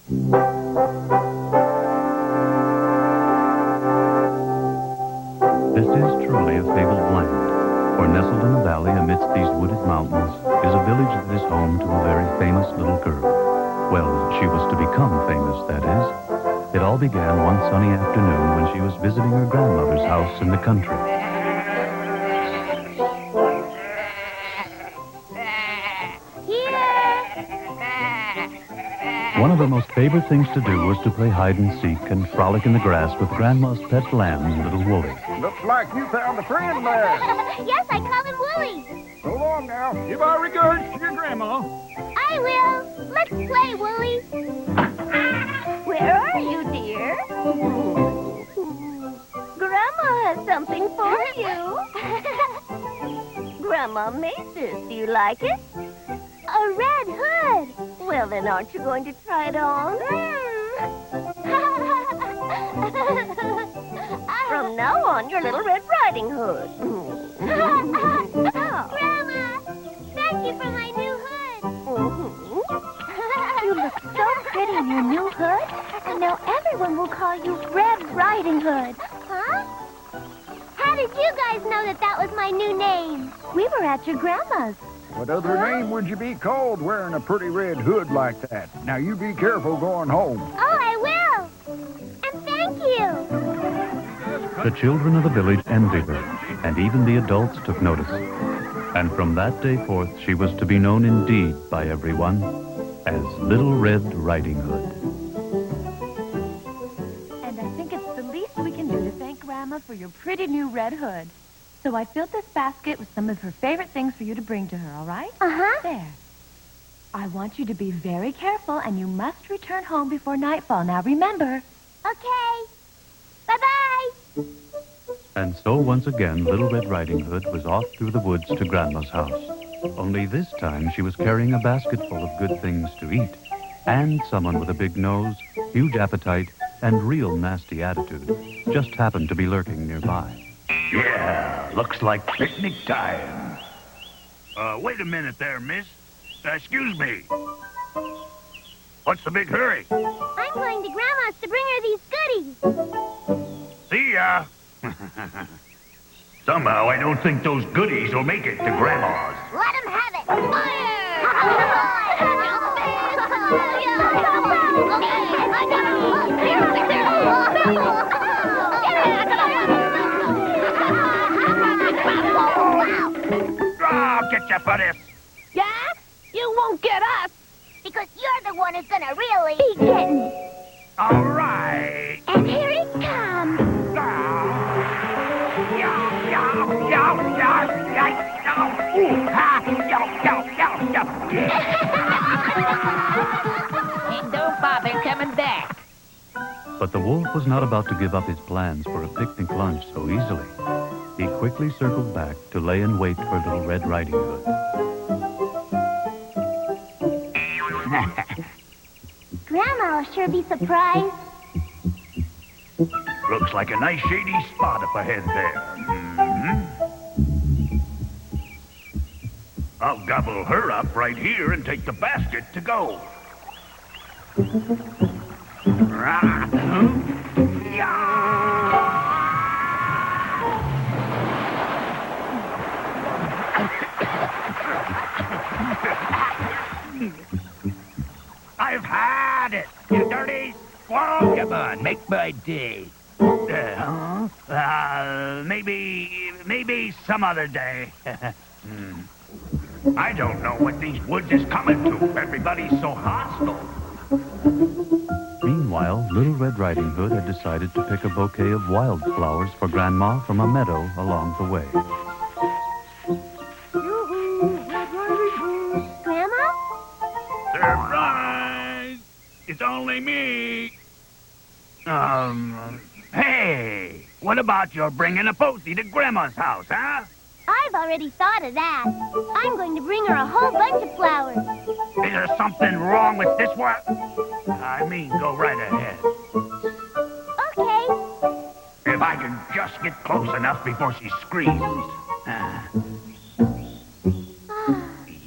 This is truly a fabled land, for nestled in a valley amidst these wooded mountains is a village that is home to a very famous little girl. Well, she was to become famous, that is. It all began one sunny afternoon when she was visiting her grandmother's house in the country. One of her most favorite things to do was to play hide and seek and frolic in the grass with Grandma's pet lamb, Little Wooly. Looks like you found a friend there. Yes, I call him Wooly. So long now. Give our regards to your grandma. I will. Let's play, Wooly. Where are you, dear? Grandma has something for you. Grandma made this. Do you like it? A red hood. Well, then aren't you going to try it on? From now on, your Little Red Riding Hood. Grandma, thank you for my new hood. You look so pretty in your new hood, and now everyone will call you Red Riding Hood. Huh? How did you guys know that that was my new name? We were at your grandma's. What other name would you be called wearing a pretty red hood like that? Now, you be careful going home. Oh, I will. And thank you. The children of the village envied her, and even the adults took notice. And from that day forth, she was to be known indeed by everyone as Little Red Riding Hood. And I think it's the least we can do to thank Grandma for your pretty new red hood. So I filled this basket with some of her favorite things for you to bring to her, all right? Uh-huh. There. I want you to be very careful, and you must return home before nightfall. Now, remember. Okay. Bye-bye. And so once again, Little Red Riding Hood was off through the woods to Grandma's house. Only this time she was carrying a basket full of good things to eat. And someone with a big nose, huge appetite, and real nasty attitude just happened to be lurking nearby. Yeah, looks like picnic time. Wait a minute there, miss. Excuse me. What's the big hurry? I'm going to Grandma's to bring her these goodies. See ya. Somehow I don't think those goodies will make it to Grandma's. Let him have it. I'll get you for this. Yeah? You won't get us. Because you're the one who's gonna really be getting it. All right. And here it comes. And don't bother coming back. But the wolf was not about to give up his plans for a picnic lunch so easily. He quickly circled back to lay in wait for Little Red Riding Hood. Grandma will sure be surprised. Looks like a nice shady spot up ahead there. Mm-hmm. I'll gobble her up right here and take the basket to go. I've had it, you dirty squirrel. Come on, make my day. Maybe some other day. I don't know what these woods is coming to. Everybody's so hostile. Meanwhile, Little Red Riding Hood had decided to pick a bouquet of wildflowers for Grandma from a meadow along the way. Grandma? Surprise! It's only me. Hey, what about your bringing a posy to Grandma's house, huh? I've already thought of that. I'm going to bring her a whole bunch of flowers. Is there something wrong with this one? I mean, go right ahead. Okay. If I can just get close enough before she screams.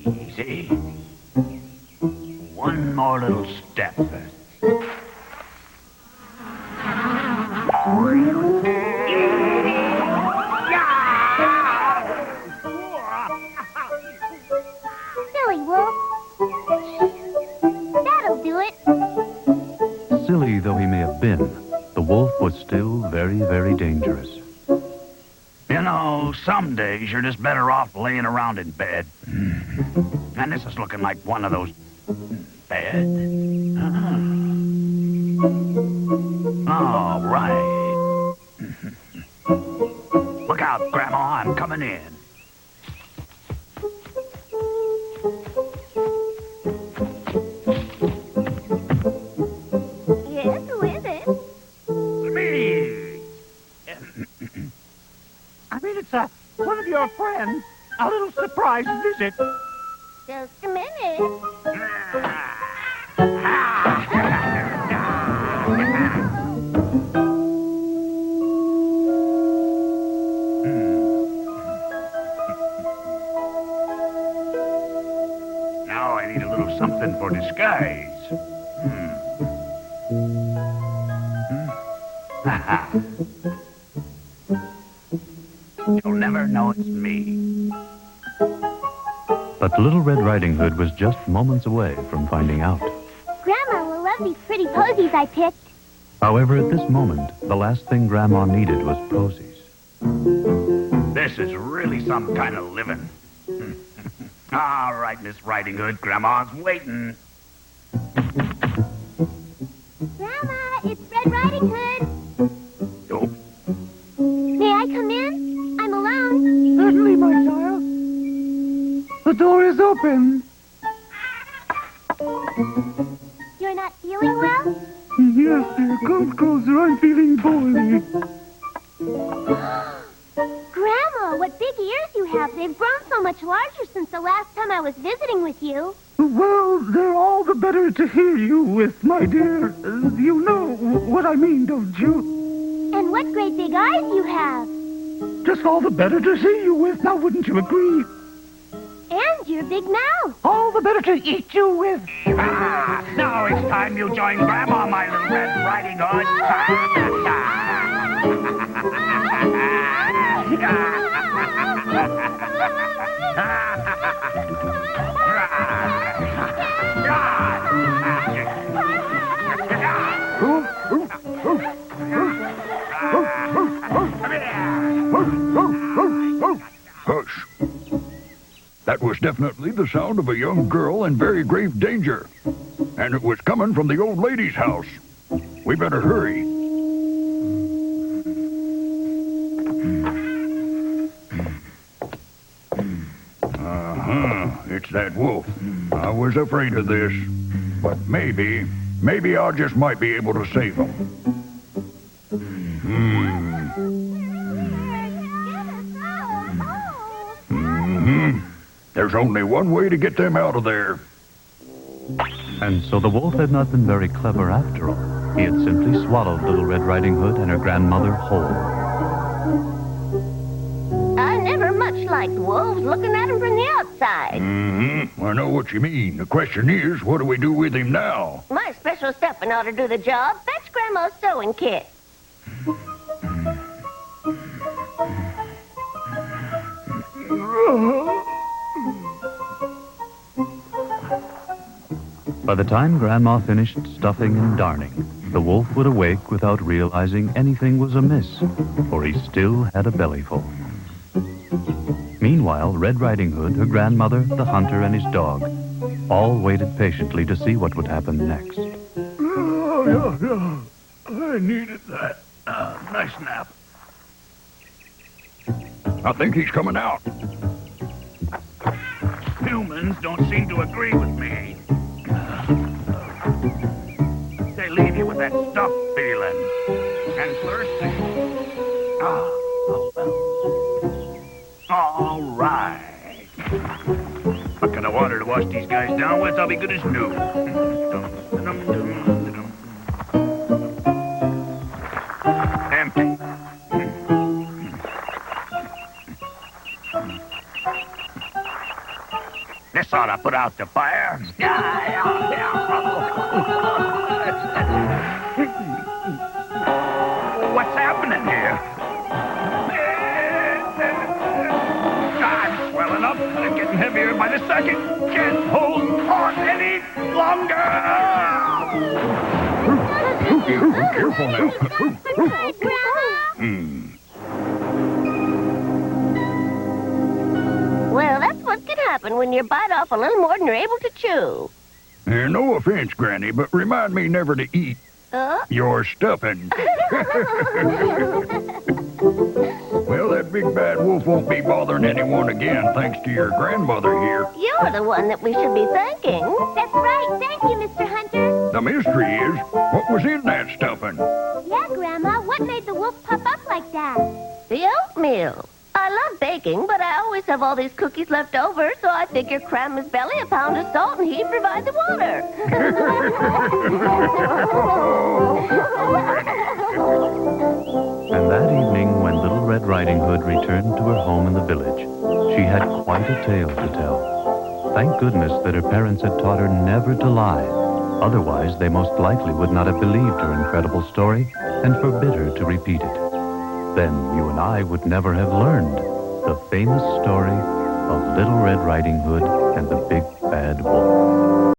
Easy. One more little step. Silly wolf. That'll do it. Silly though he may have been, the wolf was still very, very dangerous. You know, some days you're just better off laying around in bed. And this is looking like one of those bed. All right. Look out, Grandma, I'm coming in. Yes, who is it? Me. It's one of your friends. A little surprise visit. Just a minute. Now I need a little something for disguise. You'll never know it's me. But Little Red Riding Hood was just moments away from finding out. Grandma will love these pretty posies I picked. However, at this moment, the last thing Grandma needed was posies. This is really some kind of living. All right, Miss Riding Hood, Grandma's waiting. Grandma, it's Red Riding Hood. Oh, May I come in? I'm alone. Certainly, my child. The door is open. You're not feeling well? Yes, dear. Come closer. I'm feeling poorly. Grandma, what big ears you have. They've grown so much larger since the last time I was visiting with you. Well, they're all the better to hear you with, my dear. You know what I mean, don't you? And what great big eyes you have. Just all the better to see you with. Now, wouldn't you agree? And your big mouth. All the better to eat you with. now it's time you join Grandma, my little Red Riding Hood. Hush. That was definitely the sound of a young girl in very grave danger. And it was coming from the old lady's house. We better hurry. It's that wolf. I was afraid of this. But maybe I just might be able to save him. There's only one way to get them out of there. And so the wolf had not been very clever after all. He had simply swallowed Little Red Riding Hood and her grandmother whole. I never much liked wolves, looking at them from the outside. I know what you mean. The question is, what do we do with him now? My special stuffing ought to do the job. Fetch Grandma's sewing kit. By the time Grandma finished stuffing and darning, the wolf would awake without realizing anything was amiss, for he still had a bellyful. Meanwhile, Red Riding Hood, her grandmother, the hunter, and his dog all waited patiently to see what would happen next. Oh, yeah. I needed that. Nice nap. I think he's coming out. Humans don't seem to agree with me. They leave you with that stuffed feeling. And thirsty. Oh, well. All right. Bucket of water to wash these guys down with, I'll be good as new. Empty. This ought to put out the fire. second can't hold on any longer. Careful now. Well, that's what can happen when you bite off a little more than you're able to chew. No offense, Granny, but remind me never to eat your stuffing. Well, that big bad wolf won't be bothering anyone again, thanks to your grandmother here. You're the one that we should be thanking. That's right. Thank you, Mr. Hunter. The mystery is, what was in that stuffing? Yeah, Grandma. What made the wolf puff up like that? The oatmeal. I love baking, but I always have all these cookies left over, so I figure cram his belly a pound of salt and he'd provide the water. And that evening, when Little Red Riding Hood returned to her home in the village, she had quite a tale to tell. Thank goodness that her parents had taught her never to lie. Otherwise, they most likely would not have believed her incredible story and forbid her to repeat it. Then you and I would never have learned the famous story of Little Red Riding Hood and the Big Bad Wolf.